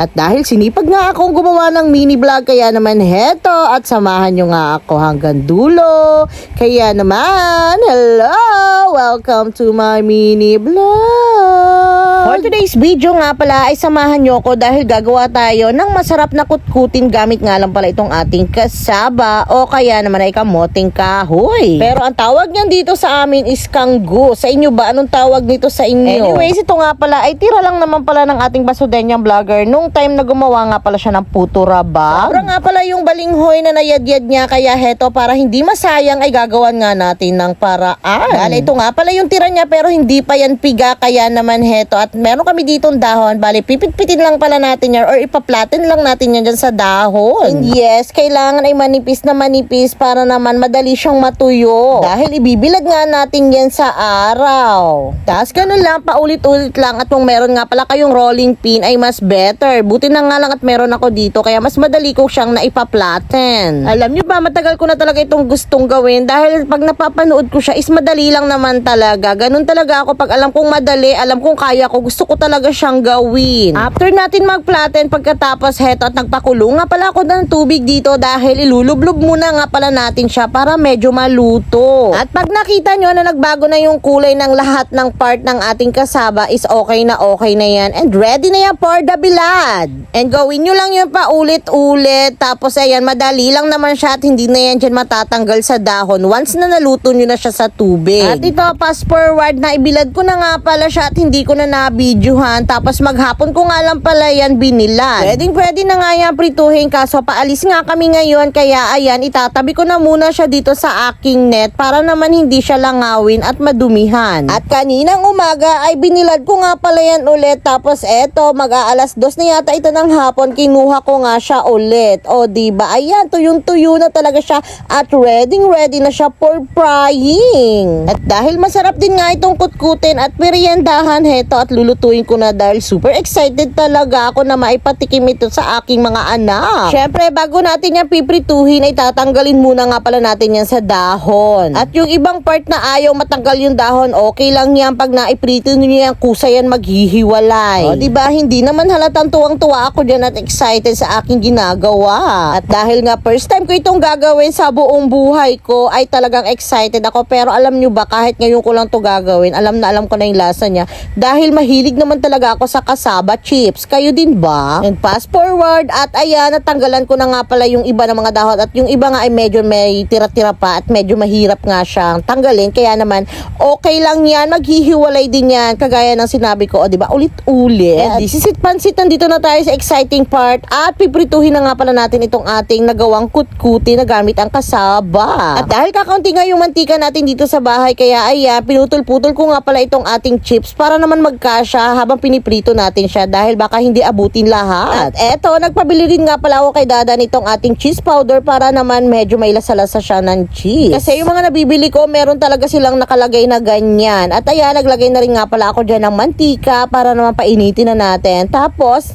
At dahil sinipag nga akong gumawa ng mini vlog, kaya naman heto at samahan nyo nga ako hanggang dulo. Kaya naman, hello! Welcome to my mini vlog! For today's video nga pala ay samahan nyo ko dahil gagawa tayo ng masarap na kutkutin gamit nga lang pala itong ating kasaba o kaya naman ay kamoting kahoy. Pero ang tawag niyan dito sa amin is kanggo. Sa inyo ba? Anong tawag nito sa inyo? Anyways, ito nga pala ay tira lang naman pala ng ating basudenyang vlogger nung time na gumawa nga pala siya ng puto raba. Sobra nga pala yung balinghoy na nayadyad niya, kaya heto para hindi masayang ay gagawan nga natin ng paraan. Dahil ito nga pala yung tira niya pero hindi pa yan piga, kaya naman heto at meron kami ditong dahon. Bali, pipit-pitin lang pala natin yan or ipaplatin lang natin yan dyan sa dahon. And yes, kailangan ay manipis na manipis para naman madali siyang matuyo. Dahil ibibilad nga natin yan sa araw. Tapos ganun lang, paulit-ulit lang at kung meron nga pala kayong rolling pin ay mas better. Buti na nga lang at meron ako dito kaya mas madali ko siyang naipaplaten. Alam nyo ba, matagal ko na talaga itong gustong gawin dahil pag napapanood ko siya is madali lang naman talaga. Ganun talaga ako pag alam kong madali, alam kong kaya ko, gusto ko talaga siyang gawin. After natin magplaten, pagkatapos heto at nagpakulong nga pala ako ng tubig dito dahil ilulublob muna nga pala natin siya para medyo maluto. At pag nakita nyo na nagbago na yung kulay ng lahat ng part ng ating kasaba is okay na yan and ready na yan for the bilad. And gawin nyo lang yun pa ulit-ulit. Tapos ayan, madali lang naman siya at hindi na yan dyan matatanggal sa dahon once na naluto nyo na siya sa tubig. At ito, fast forward na ibilad ko na nga pala siya at hindi ko na nabidyohan. Tapos maghapon ko nga lang pala yan binilad. Pwede na nga yan prituhin kaso paalis nga kami ngayon kaya ayan, itatabi ko na muna siya dito sa aking net para naman hindi siya langawin at madumihan. At kaninang umaga ay binilad ko nga pala yan ulit. Tapos eto, mag-aalas 2 na yata ito ng hapon, kinuha ko nga siya ulit. O diba, ayan, tuyong-tuyo na talaga siya at ready na siya for frying. At dahil masarap din nga itong kutkutin at meriendahan, heto at lulutuin ko na dahil super excited talaga ako na maipatikim ito sa aking mga anak. Syempre, bago natin yan piprituhin ay tatanggalin muna nga pala natin yan sa dahon. At yung ibang part na ayaw matanggal yung dahon, okay lang yan pag naiprito nyo yan, kusa yan maghihiwalay. O diba, hindi naman halatang tuwang-tuwa ako dyan at excited sa aking ginagawa. At dahil nga first time ko itong gagawin sa buong buhay ko ay talagang excited ako. Pero alam nyo ba, kahit ngayon ko lang to gagawin, alam ko na yung lasa niya. Dahil mahilig naman talaga ako sa kasaba chips. Kayo din ba? And fast forward at ayan, natanggalan ko na nga pala yung iba ng mga dahon at yung iba nga ay medyo may tira-tira pa at medyo mahirap nga siyang tanggalin. Kaya naman, okay lang yan. Maghihiwalay din yan. Kagaya ng sinabi ko, o diba, ulit-ulit. And this is it, pansit. Nandito na tayo sa exciting part at piprituhin na nga pala natin itong ating nagawang kutkuti na gamit ang kasaba. At dahil kakaunti nga yung mantika natin dito sa bahay, kaya ayan, pinutol-putol ko nga pala itong ating chips para naman magkasya habang piniprito natin siya dahil baka hindi abutin lahat. At eto, nagpabili rin nga pala ako kay Dada nitong ating cheese powder para naman medyo may lasa-lasa siya ng cheese. Kasi yung mga nabibili ko, meron talaga silang nakalagay na ganyan. At ayan, naglagay na rin nga pala ako dyan ng mantika para naman painitin na natin. Tapos,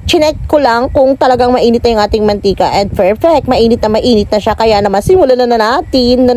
chinek ko lang kung talagang mainit na yung ating mantika. And perfect, mainit na siya. Kaya naman, simulan na natin.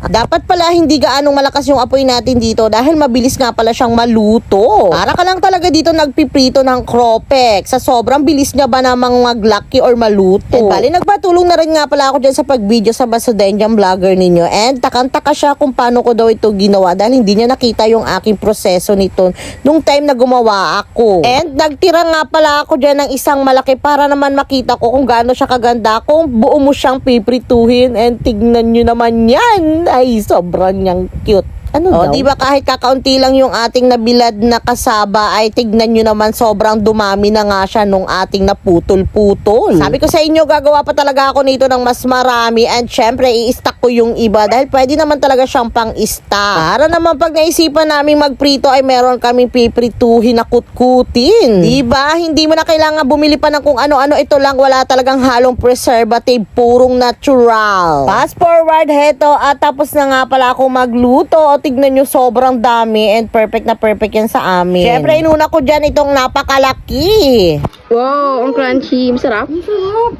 Dapat pala hindi gaanong malakas yung apoy natin dito dahil mabilis nga pala siyang maluto. Para ka lang talaga dito nagpiprito ng cropek. Sa sobrang bilis niya ba namang mag-lucky or maluto. And bali, nagpatulong na rin nga pala ako dyan sa pag-video sa basudenyang vlogger ninyo. And takang-taka siya kung paano ko daw ito ginawa dahil hindi niya nakita yung aking proseso nito nung time na gumawa ako. And nagtira nga pala ako dyan ng isang malaki para naman makita ko kung gaano siya kaganda kung buo mo siyang piprituhin. And tignan nyo naman yan. Ay, sobrang niyang cute. Ano daw? Di ba kahit kakaunti lang yung ating nabilad na kasaba ay tignan nyo naman sobrang dumami na nga siya nung ating naputol-putol. Sabi ko sa inyo, gagawa pa talaga ako nito ng mas marami and syempre i-stack ko yung iba dahil pwede naman talaga siyang pang-stack. Para naman pag naisipan namin magprito ay meron kaming piprituhin na kutkutin. Di ba? Hindi mo na kailangan bumili pa ng kung ano-ano, ito lang, wala talagang halong preservative, purong natural. Fast forward, heto at tapos na nga pala ako magluto. Tignan nyo, sobrang dami and perfect na perfect yan sa amin. Syempre, inuna ko dyan itong napakalaki. Wow, ang crunchy. Masarap? Masarap.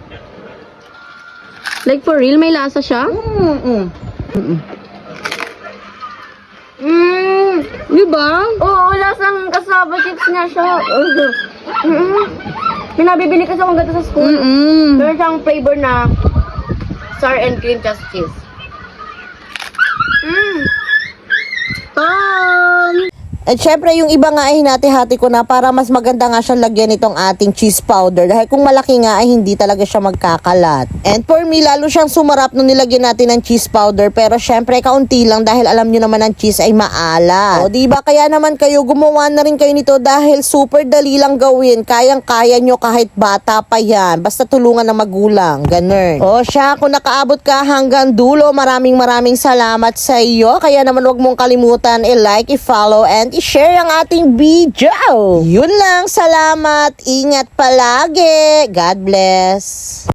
Like for real, may lasa siya? Diba? Oo, lasang kasaba chips nga siya. May nabibili kasi akong ganito sa school. Mm-mm. Meron siyang flavor na sour and cream cheese. At syempre, yung iba nga ay hinati-hati ko na para mas maganda nga siya lagyan itong ating cheese powder. Dahil kung malaki nga ay hindi talaga siya magkakalat. And for me, lalo siyang sumarap nung nilagyan natin ng cheese powder. Pero syempre, kaunti lang dahil alam nyo naman ang cheese ay maalat. O diba, kaya naman kayo, gumawa na rin kayo nito dahil super dali lang gawin. Kayang-kaya nyo kahit bata pa yan. Basta tulungan ng magulang. Ganun. O siya, kung nakaabot ka hanggang dulo, maraming salamat sa iyo. Kaya naman wag mong kalimutan i-like, i-follow, and i-share ang ating video. Yun lang, salamat. Ingat palagi. God bless.